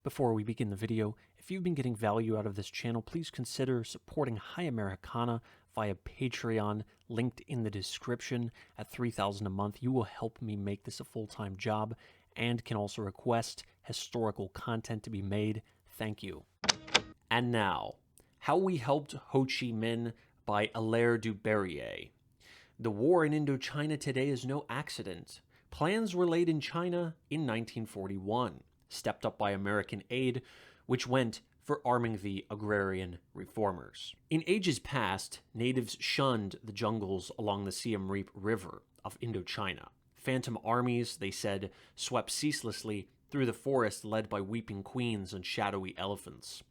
Before we begin the video, if you've been getting value out of this channel, please consider supporting High Americana via Patreon, linked in the description. At $3,000 a month, you will help me make this a full-time job and can also request historical content to be made. Thank you. And now, How We Helped Ho Chi Minh by Hilaire du Berrier. The war in Indochina today is no accident. Plans were laid in China in 1941. Stepped up by American aid, which went for arming the agrarian reformers. In ages past, natives shunned the jungles along the Siem Reap River of Indochina. Phantom armies, they said, swept ceaselessly through the forest led by weeping queens and shadowy elephants.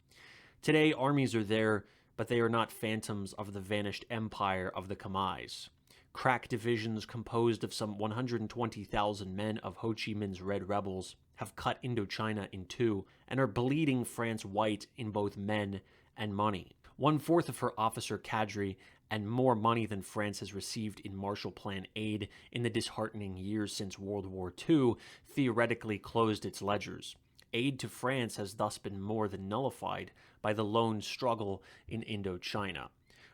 Today, armies are there, but they are not phantoms of the vanished empire of the Khmers. Crack divisions composed of some 120,000 men of Ho Chi Minh's Red Rebels have cut Indochina in two and are bleeding France white in both men and money. 1/4 of her officer cadre and more money than France has received in Marshall Plan aid in the disheartening years since World War II theoretically closed its ledgers. Aid to France has thus been more than nullified by the lone struggle in Indochina.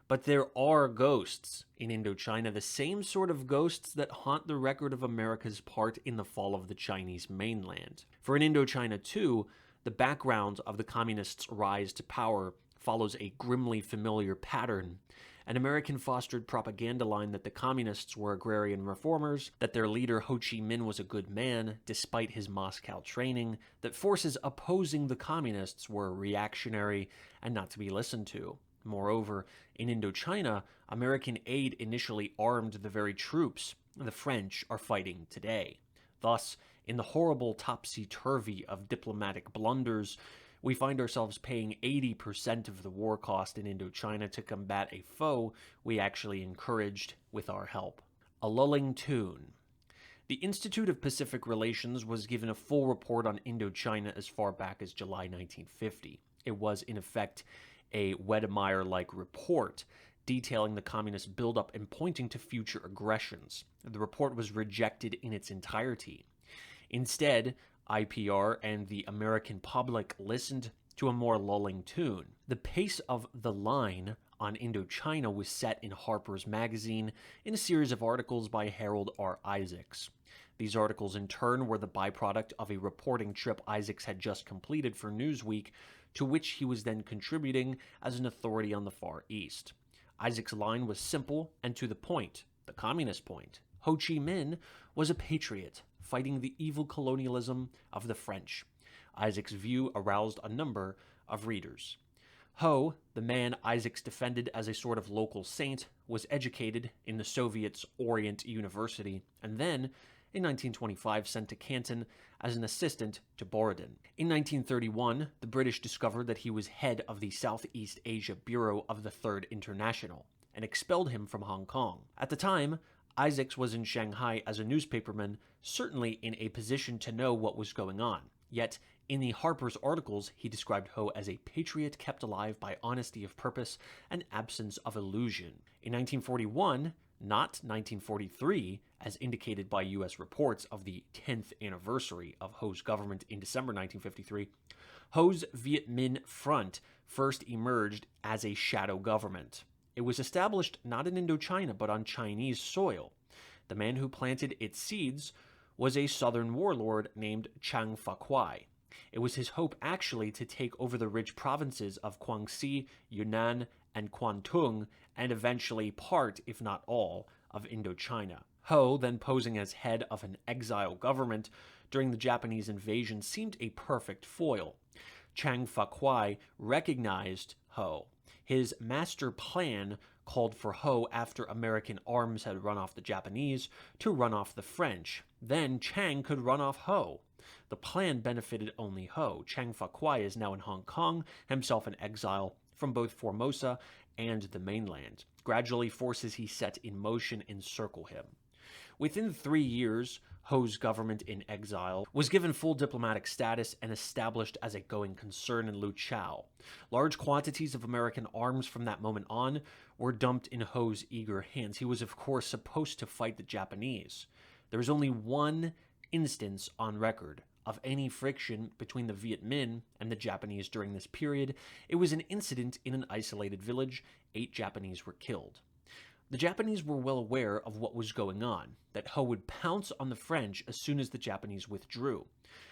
But there are ghosts in Indochina, the same sort of ghosts that haunt the record of America's part in the fall of the Chinese mainland. For in Indochina too, the background of the communists' rise to power follows a grimly familiar pattern. An American-fostered propaganda line that the communists were agrarian reformers, that their leader Ho Chi Minh was a good man despite his Moscow training, that forces opposing the communists were reactionary and not to be listened to. Moreover, in Indochina, American aid initially armed the very troops the French are fighting today. Thus, in the horrible topsy-turvy of diplomatic blunders, we find ourselves paying 80% of the war cost in Indochina to combat a foe we actually encouraged with our help. A lulling tune. The Institute of Pacific Relations was given a full report on Indochina as far back as July 1950. It was, in effect, a Wedemeyer-like report detailing the communist buildup and pointing to future aggressions. The report was rejected in its entirety. Instead, IPR and the American public listened to a more lulling tune. The pace of the line on Indochina was set in Harper's Magazine in a series of articles by Harold R. Isaacs. These articles, in turn, were the byproduct of a reporting trip Isaacs had just completed for Newsweek, to which he was then contributing as an authority on the Far East. Isaacs' line was simple and to the point, the communist point. Ho Chi Minh was a patriot, fighting the evil colonialism of the French. Isaacs' view aroused a number of readers. Ho, the man Isaacs defended as a sort of local saint, was educated in the Soviets' Orient University, and then, in 1925, sent to Canton as an assistant to Borodin. In 1931, the British discovered that he was head of the Southeast Asia Bureau of the Third International, and expelled him from Hong Kong. At the time, Isaacs was in Shanghai as a newspaperman, certainly in a position to know what was going on. Yet, in the Harper's articles, he described Ho as a patriot kept alive by honesty of purpose and absence of illusion. In 1941, not 1943, as indicated by U.S. reports of the 10th anniversary of Ho's government in December 1953, Ho's Viet Minh Front first emerged as a shadow government. It was established not in Indochina, but on Chinese soil. The man who planted its seeds was a southern warlord named Chang Fa Kuai. It was his hope actually to take over the rich provinces of Guangxi, Yunnan, and Kwantung, and eventually part, if not all, of Indochina. Ho, then posing as head of an exile government during the Japanese invasion, seemed a perfect foil. Chang Fa Kuai recognized Ho. His master plan called for Ho, after American arms had run off the Japanese, to run off the French. Then Chang could run off Ho. The plan benefited only Ho. Chang Fa Kuai is now in Hong Kong, himself in exile from both Formosa and the mainland. Gradually, forces he set in motion encircle him. Within 3 years, Ho's government in exile was given full diplomatic status and established as a going concern in Luqiao. Large quantities of American arms from that moment on were dumped in Ho's eager hands. He was, of course, supposed to fight the Japanese. There was only one instance on record of any friction between the Viet Minh and the Japanese during this period. It was an incident in an isolated village. 8 Japanese were killed. The Japanese were well aware of what was going on, that Ho would pounce on the French as soon as the Japanese withdrew.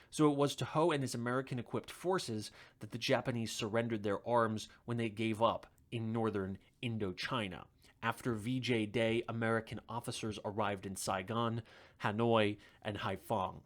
So it was to Ho and his American-equipped forces that the Japanese surrendered their arms when they gave up in northern Indochina. After VJ Day, American officers arrived in Saigon, Hanoi, and Haiphong.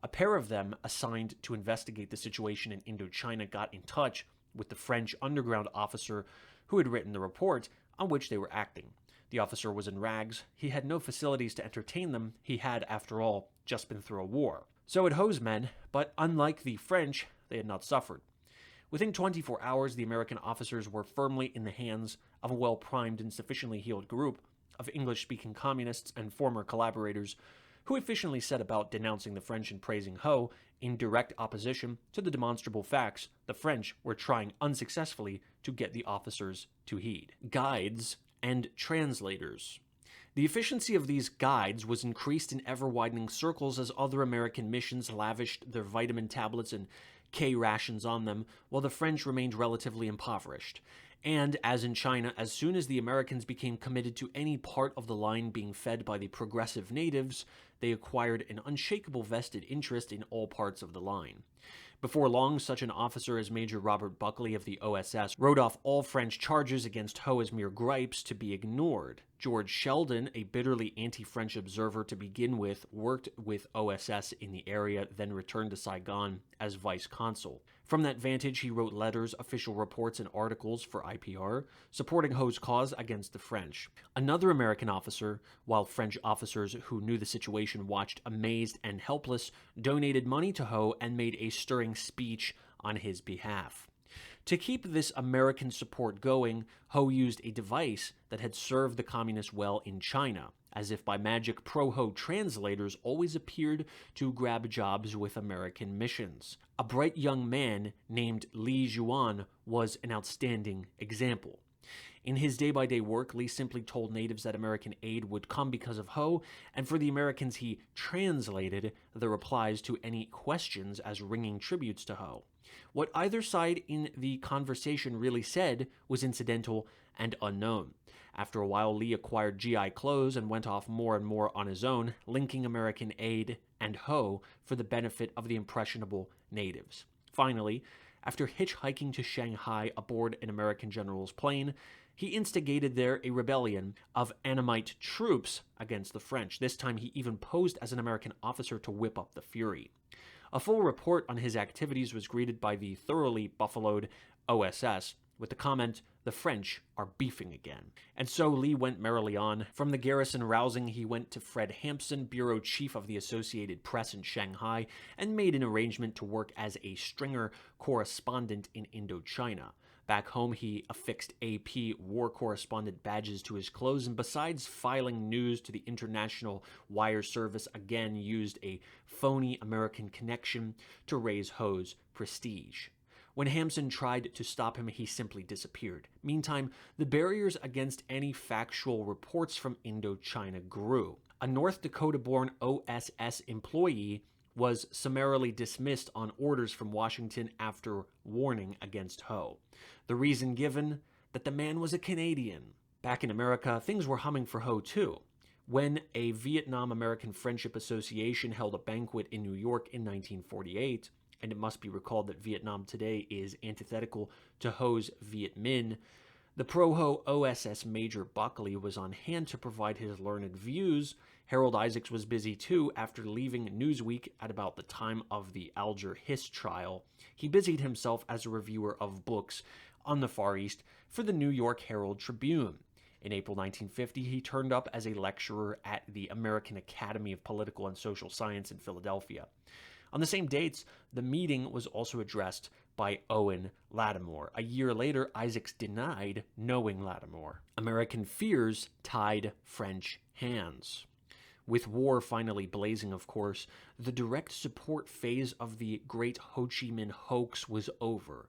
A pair of them, assigned to investigate the situation in Indochina, got in touch with the French underground officer who had written the report on which they were acting. The officer was in rags. He had no facilities to entertain them. He had, after all, just been through a war. So had Ho's men, but unlike the French, they had not suffered. Within 24 hours, the American officers were firmly in the hands of a well-primed and sufficiently healed group of English-speaking communists and former collaborators who efficiently set about denouncing the French and praising Ho in direct opposition to the demonstrable facts the French were trying unsuccessfully to get the officers to heed. Guides and translators. The efficiency of these guides was increased in ever-widening circles as other American missions lavished their vitamin tablets and K rations on them, while the French remained relatively impoverished. And, as in China, as soon as the Americans became committed to any part of the line being fed by the progressive natives, they acquired an unshakable vested interest in all parts of the line. Before long, such an officer as Major Robert Buckley of the OSS wrote off all French charges against Ho as mere gripes to be ignored. George Sheldon, a bitterly anti-French observer to begin with, worked with OSS in the area, then returned to Saigon as vice consul. From that vantage, he wrote letters, official reports, and articles for IPR, supporting Ho's cause against the French. Another American officer, while French officers who knew the situation watched amazed and helpless, donated money to Ho and made a stirring speech on his behalf. To keep this American support going, Ho used a device that had served the communists well in China. As if by magic, pro-Ho translators always appeared to grab jobs with American missions. A bright young man named Li Juan was an outstanding example. In his day-by-day work, Li simply told natives that American aid would come because of Ho, and for the Americans he translated the replies to any questions as ringing tributes to Ho. What either side in the conversation really said was incidental and unknown. After a while, Li acquired GI clothes and went off more and more on his own, linking American aid and Ho for the benefit of the impressionable natives. Finally, after hitchhiking to Shanghai aboard an American general's plane, he instigated there a rebellion of Annamite troops against the French. This time he even posed as an American officer to whip up the fury. A full report on his activities was greeted by the thoroughly buffaloed OSS with the comment, "The French are beefing again." And so Li went merrily on. From the garrison rousing, he went to Fred Hampson, bureau chief of the Associated Press in Shanghai, and made an arrangement to work as a stringer correspondent in Indochina. Back home, he affixed AP war correspondent badges to his clothes, and besides filing news to the International Wire Service, again used a phony American connection to raise Ho's prestige. When Hampson tried to stop him, he simply disappeared. Meantime, the barriers against any factual reports from Indochina grew. A North Dakota-born OSS employee was summarily dismissed on orders from Washington after warning against Ho. The reason given? That the man was a Canadian. Back in America, things were humming for Ho too. When a Vietnam-American Friendship Association held a banquet in New York in 1948, and it must be recalled that Vietnam today is antithetical to Ho's Viet Minh, the pro-Ho OSS Major Buckley was on hand to provide his learned views. Harold Isaacs was busy too. After leaving Newsweek at about the time of the Alger Hiss trial, he busied himself as a reviewer of books on the Far East for the New York Herald Tribune. In April 1950, he turned up as a lecturer at the American Academy of Political and Social Science in Philadelphia. On the same dates, the meeting was also addressed by Owen Lattimore. A year later, Isaacs denied knowing Lattimore. American fears tied French hands. With war finally blazing, of course, the direct support phase of the Great Ho Chi Minh hoax was over.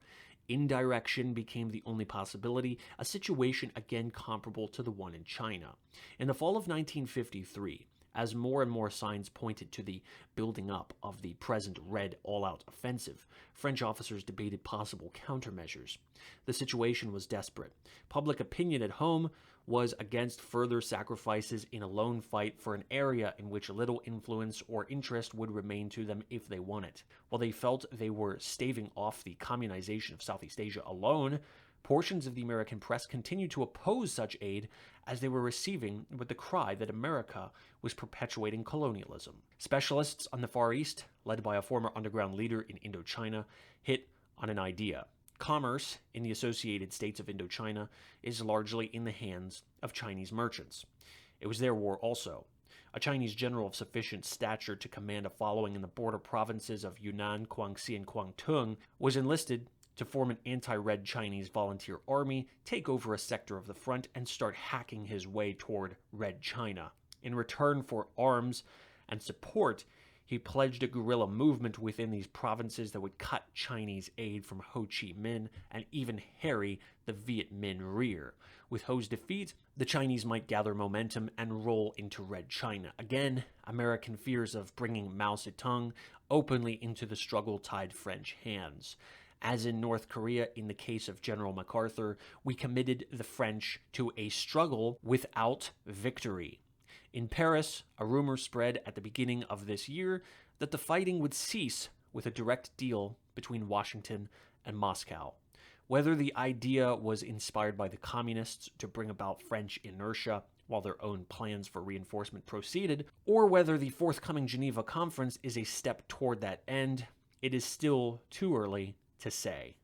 Indirection became the only possibility, a situation again comparable to the one in China. In the fall of 1953, As more and more signs pointed to the building up of the present Red all-out offensive, French officers debated possible countermeasures. The situation was desperate. Public opinion at home was against further sacrifices in a lone fight for an area in which little influence or interest would remain to them if they won it. While they felt they were staving off the communization of Southeast Asia alone, portions of the American press continued to oppose such aid as they were receiving with the cry that America was perpetuating colonialism. Specialists on the Far East, led by a former underground leader in Indochina, hit on an idea. Commerce in the Associated States of Indochina is largely in the hands of Chinese merchants. It was their war also. A Chinese general of sufficient stature to command a following in the border provinces of Yunnan, Guangxi, and Guangdong was enlisted to form an anti-Red Chinese volunteer army, take over a sector of the front, and start hacking his way toward Red China. In return for arms and support, he pledged a guerrilla movement within these provinces that would cut Chinese aid from Ho Chi Minh and even harry the Viet Minh rear. With Ho's defeat, the Chinese might gather momentum and roll into Red China. Again, American fears of bringing Mao Zedong openly into the struggle tied French hands. As in North Korea, in the case of General MacArthur, we committed the French to a struggle without victory. In Paris, a rumor spread at the beginning of this year that the fighting would cease with a direct deal between Washington and Moscow. Whether the idea was inspired by the communists to bring about French inertia while their own plans for reinforcement proceeded, or whether the forthcoming Geneva Conference is a step toward that end, it is still too early to say.